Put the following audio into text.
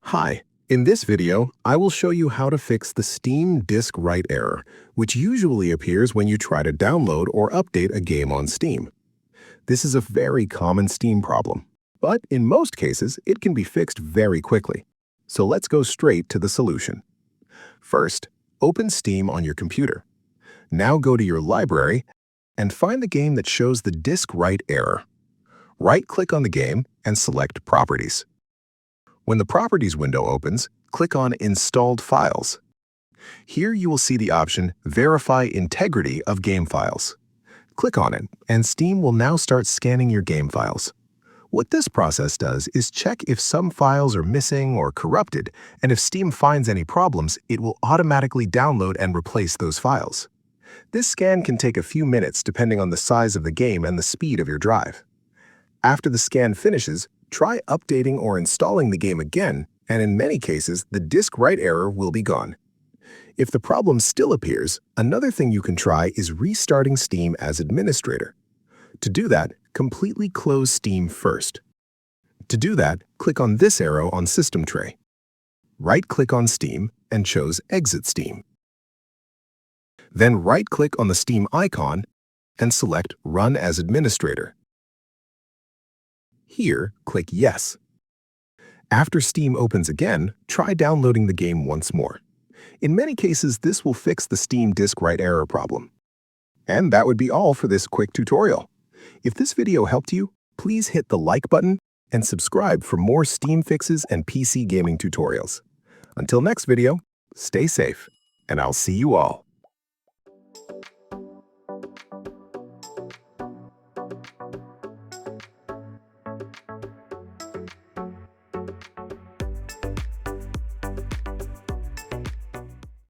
Hi, in this video, I will show you how to fix the Steam disk write error, which usually appears when you try to download or update a game on Steam. This is a very common Steam problem, but in most cases, it can be fixed very quickly. So let's go straight to the solution. First, open Steam on your computer. Now go to your library and find the game that shows the disk write error. Right-click on the game and select Properties. When the Properties window opens, click on Installed Files. Here you will see the option Verify Integrity of Game Files. Click on it, and Steam will now start scanning your game files. What this process does is check if some files are missing or corrupted, and if Steam finds any problems, it will automatically download and replace those files. This scan can take a few minutes depending on the size of the game and the speed of your drive. After the scan finishes, try updating or installing the game again, and in many cases, the disk write error will be gone. If the problem still appears, another thing you can try is restarting Steam as administrator. To do that, completely close Steam first. To do that, click on this arrow on System Tray. Right-click on Steam and choose Exit Steam. Then right-click on the Steam icon and select Run as Administrator. Here, click Yes. After Steam opens again, try downloading the game once more. In many cases, this will fix the Steam disk write error problem. And that would be all for this quick tutorial. If this video helped you, please hit the like button and subscribe for more Steam fixes and PC gaming tutorials. Until next video, stay safe, and I'll see you all.